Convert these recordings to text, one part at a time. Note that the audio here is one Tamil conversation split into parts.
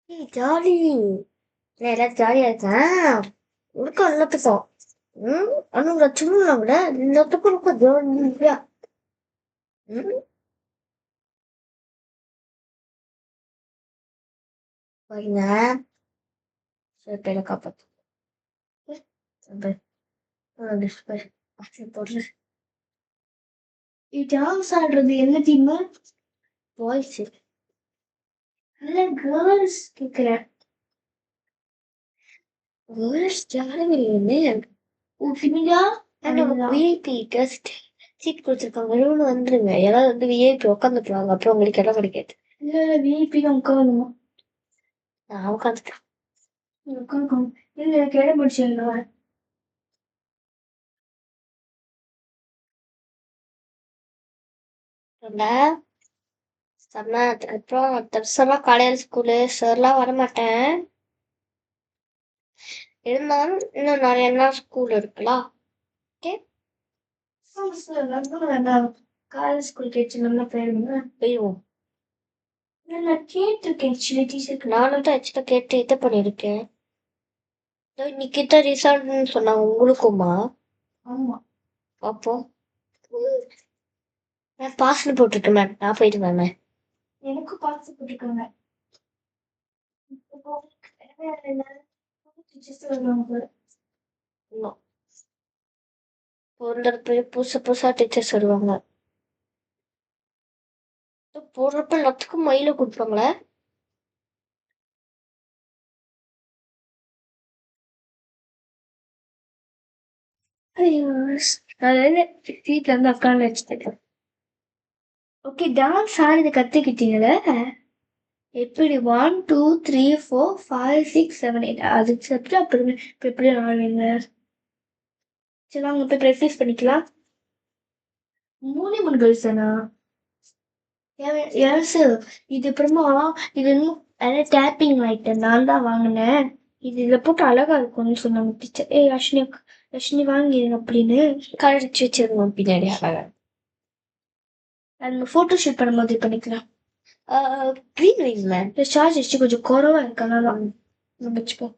ஏய் ஜாலி. நான் எல்லாரும் ஜாலியா இருக்கேன். உனக்கும் எல்லாத்துக்கும். ஆனா சும்மா விட எல்லாத்துக்கும் ரொம்ப ஜாலியா. ம் பாருங்க. சில பேரை காப்பாத்து. போடுறேன். டான்ஸ் ஆடுறது என்ன டீம்? பாய்ஸ். இல்ல கேர்ள்ஸ் கேக்குறேன். கேர்ள்ஸ் யாரும் இல்லையே. உண்மையா? நம்ம விஐபி கெஸ்ட் சீட் கொடுத்துருக்காங்க. ரூம் வந்துருங்க. யாராவது வந்து விஐபி உட்காந்துட்டுருவாங்க. அப்புறம் உங்களுக்கு இடம் கிடைக்காது. இல்ல விஐபி தான் உட்காரணும். நான் உட்காந்துட்டேன். உட்காந்துக்கோங்க. இல்ல எனக்கு இடம் பிடிச்சிருந்தோம். செம்ம. அதுக்கப்புறம் தர்சனா காலையில ஸ்கூலு சார்லாம் வரமாட்டேன். இருந்தாலும் இன்னும் நிறைய நாள் ஸ்கூல் இருக்குல்ல. ஓகே காலேஜ் ஸ்கூல் கேட்டுனா போயிருங்க. போயிடுவோம். நான் கேட்டிருக்கேன் சில டீச்சருக்கு. நானும் தான் ஆக்சுவலா கேட்டு இது பண்ணியிருக்கேன். இன்னைக்கு தான் ரிசல்ட்னு சொன்னாங்க. உங்களுக்குமா? ஆமா. அப்போ நான் பாஸ்னு போட்டிருக்கேன் மேம். நான் போயிட்டு மேம். எனக்கும் பாஸ் போட்டிருக்காங்க. புதுசு புதுசா டீச்சர்ஸ் வருவாங்க. போடுறப்ப எல்லாத்துக்கும் மயில கொடுப்பாங்களே. அதாவது வீட்டுல இருந்து உட்காந்து வச்சுட்டேன். ஓகே டான்ஸ் ஆடுறது கத்துக்கிட்டீங்களே. எப்படி 1 2 3 4 5 6 7 8 அதுக்கு சப்ஜெக்ட் அப்படி எப்படி ஆடுவீங்க? சரி வாங்க போய் ப்ராக்டிஸ் பண்ணிக்கலாம். 3 கேர்ள்ஸ் தானா? எஸ். இது அப்புறமா இது இன்னும் டேப்பிங் ஐட்டம் நான் தான் வாங்கினேன். இதுல போட்டு அழகா இருக்கும்னு சொன்னாங்க டீச்சர். ஏய் அஸ்வினி அஸ்வினி வாங்கிடுங்க அப்படின்னு கழிச்சு வச்சிருந்தோம் பின்னாடி அழகா. நம்ம போட்டோ ஷூட் பண்ணும்போது இது பண்ணிக்கலாம். Green wise ma'am. சார்ஜ் வச்சு கொஞ்சம் குறவா இருக்கனால வச்சுப்போம்.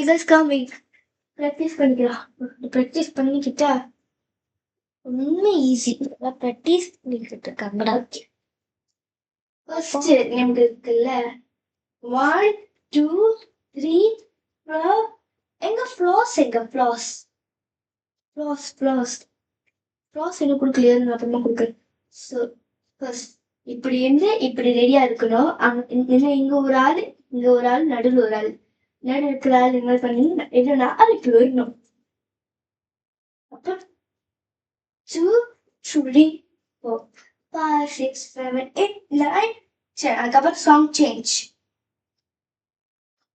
இதஸ் காமிங் ப்ராக்டிஸ் பண்ணிக்கலாம். ப்ராக்டிஸ் பண்ணிக்கிட்டா ரொம்ப ஈஸி. ப்ராக்டிஸ் பண்ணிக்கிட்டு இருக்காங்கடா. ஃபர்ஸ்ட் நமக்கு இருக்குல்ல 1 2 3 4 எங்க ஃப்ளாஸ் ஃப்ளாஸ் என்ன கொடுக்கலையா? நான் அப்புறமா கொடுக்குறேன். ஸோ ஃபர்ஸ்ட் இப்படி இருந்து இப்படி ரெடியா இருக்கணும். இங்க ஒரு ஆள் இங்க ஒரு ஆள் நடுவில் ஒரு ஆள் நடு இருக்கிற ஆள் என்ன பண்ணி என்னன்னா அதுக்கு வரணும். அப்புறம் 2 3 4 5 6 7 8 9 சரி அதுக்கப்புறம் சாங் சேஞ்ச்.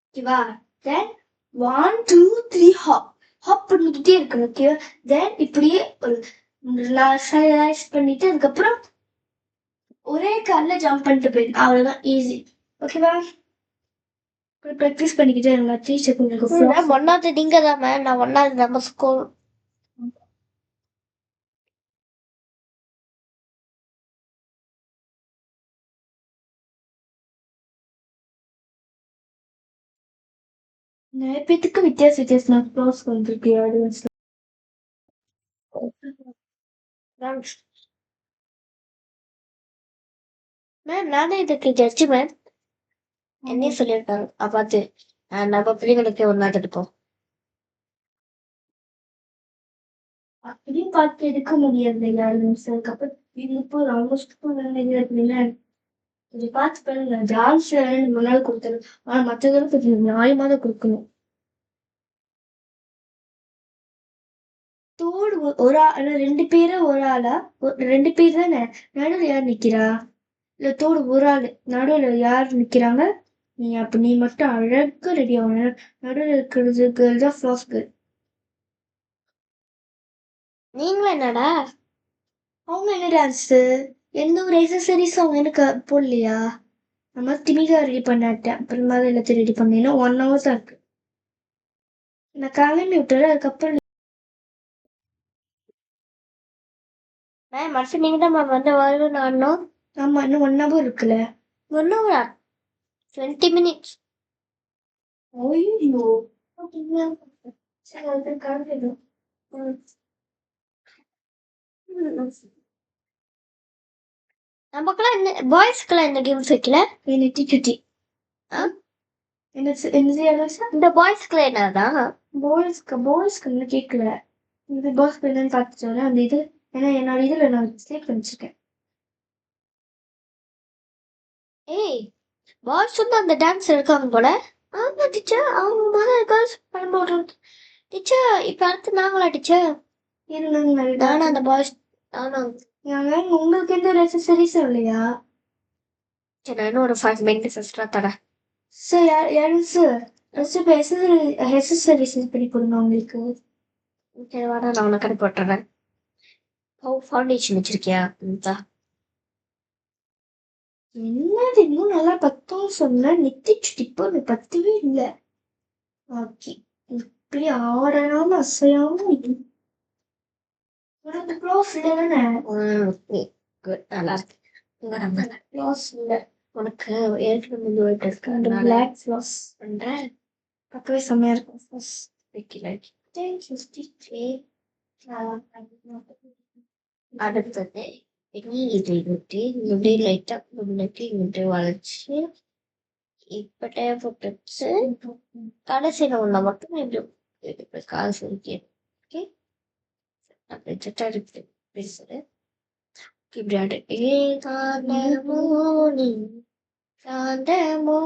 ஓகேவா? தென் 1 2 3 ஹாப் ஹாப் பண்ணிக்கிட்டே இருக்கணும். ஓகேவா? தென் இப்படியே ஒரு பண்ணிட்டு அதுக்கப்புறம் ஒரே கால்ல ஜம்ப் பண்ணிட்டு போயிடு. அவ்வளவுதான் ஈஸி. ஓகேவா? ப்ராக்டிஸ் பண்ணிக்கிட்டே இருங்க. டீச்சர் உங்களுக்கு ஒன்னாவது நீங்க தான் மேம். நான் ஒன்னாவது நம்ம ஸ்கூல். நிறைய பேத்துக்கு வித்தியாசமா க்ளோஸ் வந்திருக்கு ஆடியன்ஸ்ல. மேம் நானே இதுக்கு ஜட்ஜு மேம். என்னையே சொல்லியிருக்காங்க பார்த்து நம்ம பிள்ளைங்களுக்கு ஒன்னா எடுப்போம். அப்படியும் பார்த்து எடுக்க முடியாது யாரும். அதுக்கப்புறம் இது இப்போ அவங்க ஸ்கூல் கொஞ்சம் பார்த்து பண்ணுங்க. டான்ஸ் முன்னாடி கொடுத்தது. ஆனா மற்றதெல்லாம் கொஞ்சம் நியாயமா தான் கொடுக்கணும். தோடு ஒரு ஆள் 2 பேரா ஒரு ஆளா? 2 பேர் தானே. நடுவில் யார் நிக்கிறா? இல்ல தோடு ஒரு ஆள் நடுவில் யார் நிக்கிறாங்க? நீ மட்டும் அழகா ரெடி ஆகணும். நடுவில் இருக்கிறது கேர்ள் தான் ஃப்ளாஸ் கேர்ள். நீங்களும் என்னடா? அவங்க என்ன டான்ஸ்? எந்த ஒரு எக்ஸசரிஸும் அவங்க எனக்கு போடலையா? நம்ம திமிகா ரெடி பண்ணாட்டேன். அப்புறமா எல்லாத்தையும் ரெடி பண்ணீங்கன்னா 1 hour தான் இருக்கு. நான் கிளம்பி விட்டுறேன். அதுக்கப்புறம் மேம் அடுத்து நீங்க தான் மேம் வந்து வருவேன் ஆடணும். ஆமா இன்னும் 1 hour இருக்குல்ல. 1 hour 20 minutes. ஐயோ சரி அது காமிடும். நமக்கெல்லாம் என்ன பாய்ஸ்க்கெல்லாம் என்ன கேம்ஸ் வைக்கல? நெட்டி சுட்டி. இந்த பாய்ஸ்க்குலாம் என்னதான்? பாய்ஸ்க்கு இன்னும் கேட்கல. இந்த பாய்ஸ்க்கு என்னன்னு பார்த்துச்சோல அந்த இது. ஏன்னா என்னோட இதுல நான் செலக்ட் பண்ணிச்சிருக்கேன். ஏய் பாய்ஸ் வந்து அந்த டான்ஸ் இருக்காங்க போல. ஆமா டீச்சர் அவங்க முதல்ல கேர்ள்ஸ் பயன்படுறது. டீச்சர் இப்ப அடுத்து நாங்களா டீச்சர்? நானும் அந்த பாய்ஸ் நானும் உங்களுக்கு எந்த ரெசசரிஸும் இல்லையா? சரி நான் ஒரு 5 மினிட்ஸ் எக்ஸ்ட்ரா தரேன். சார் யாரும் சார் எக்ஸசரிஸ் பண்ணி கொடுங்க உங்களுக்கு. சரி வாடா நான் உனக்கு அனுப்பி விட்டுறேன். ஃபவுண்டேஷன் வச்சிருக்கியா? என்னது இன்னும் நல்லா பத்தும் சொன்ன நெத்தி சுட்டிப்போ எனக்கு பத்தவே இல்லை. ஓகே இப்படி ஆடனாலும் அசையாம உனக்கு க்ளோஸ் இல்லைதானே? நல்லா இருக்கு. க்ளோஸ் இல்லை உனக்கு ஏற்கனவே போயிட்டு இருக்கு. அந்த பிளாக் க்ளோஸ் பண்றேன் பார்க்கவே செம்மையா இருக்கும். அடுத்தது இது விட்டு இப்படி லைட்டா முன்னுக்கு இங்கிட்டு வளைச்சு இப்ப தேவைப்பட்டுச்சு கடைசியில உள்ள மட்டும் இப்படி காசு இருக்கேன். ஓகே அப்படி சட்டா இருக்கு பேசுறேன். இப்படி ஏ காந்தமோ நீ காந்தமோ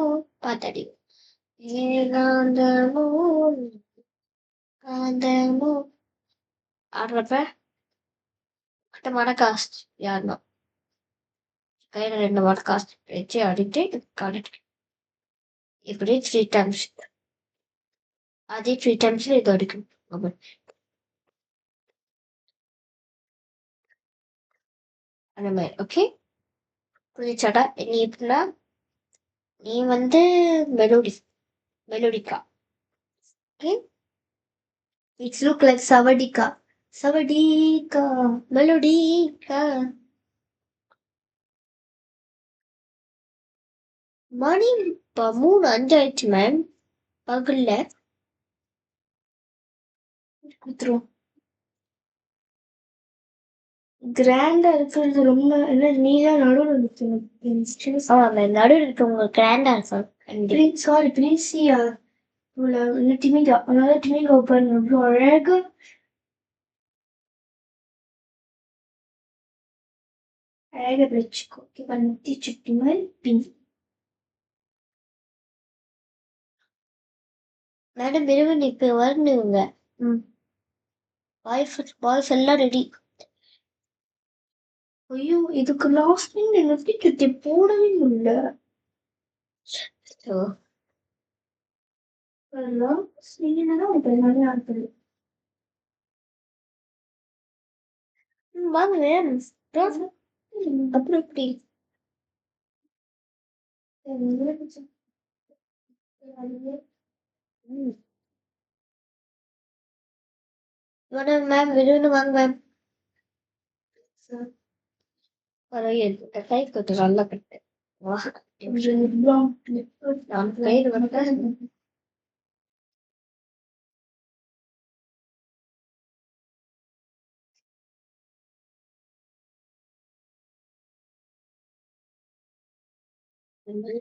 பாத்தாடி ஏ காந்தமோ காந்தமோ ஆடுறப்ப கட்டமான காசு யாருன்னா கையில 2 வாட் காசு வச்சு ஆடிட்டு காடிட்டு இப்படி 3 டைம்ஸ் அதே 3 டைம்ஸ்ல இது அடிக்கணும். அந்த மாதிரி ஓகே புரிச்சாடா? நீ எப்படின்னா நீ வந்து மெலோடிக்கா ஓகே இட்ஸ் லுக் லைக் சவடிக்கா மெலோடிக்கா. மணி இப்போ 3:05 ஆயிடுச்சு மேம். பகல்ல கொடுத்துருவோம். கிராண்டா இருக்கிறது ரொம்ப என்ன நீதான் நடுவில் இருக்கணும். நடுவில் இருக்கவங்க கிராண்டா இருக்கும். சாரி பிரின்சியா டிமிங்கா அதனால டிமிங்கா பாருங்க எவ்வளோ அழகா அழகா வச்சுக்கோ. ஓகேவா நெத்தி சுட்டி மாதிரி பின் மேடம் இருவன் இப்ப வரணுங்க. பாய்ஸ் எல்லாம் ரெடி. ஐயோ இதுக்கு லாஸ்ட் நெத்தி சுட்டி போடவே முடியல. வாங்க மேம் அப்புறம் எப்படி மேம் விரும்பு வாங்க மேம். கை கொத்து நல்லா கட்டு கை வந்து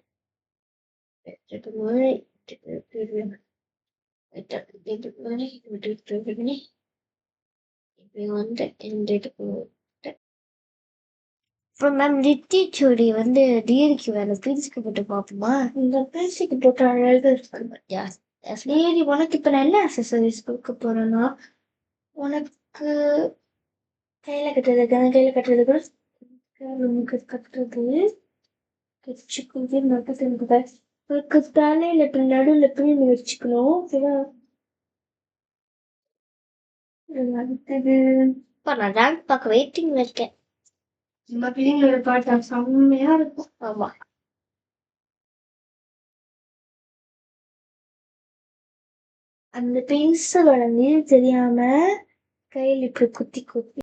அப்புறம் மேம் நெத்திச்சூடி வந்து டிகிரிக்கு வேலை பிரிச்சுக்கு போட்டு பார்ப்போமா? இந்த பிரிச்சுக்கு போட்டு அழகாக இருக்கு. டிகிரி உனக்கு இப்போ நான் என்ன அக்சசரிஸ் கொடுக்க போறேன்னா உனக்கு கையில கட்டுறது கையில கட்டுறது கூட நமக்கு கட்டுறது வச்சுக்கிறது மட்டும் உனக்கு தலையில நடுவில் பிரிவு வச்சுக்கணும். ஓகேவா? அடுத்தது இப்போ நான் டான்ஸ் பார்க்க வெயிட்டிங்ல இருக்கேன். நம்ம பிள்ளைங்களோட பாட்டு செம்மையா இருக்கும். ஆமா அந்த பென்சிலோட நீர் தெரியாம கையில் இப்படி குத்தி குத்தி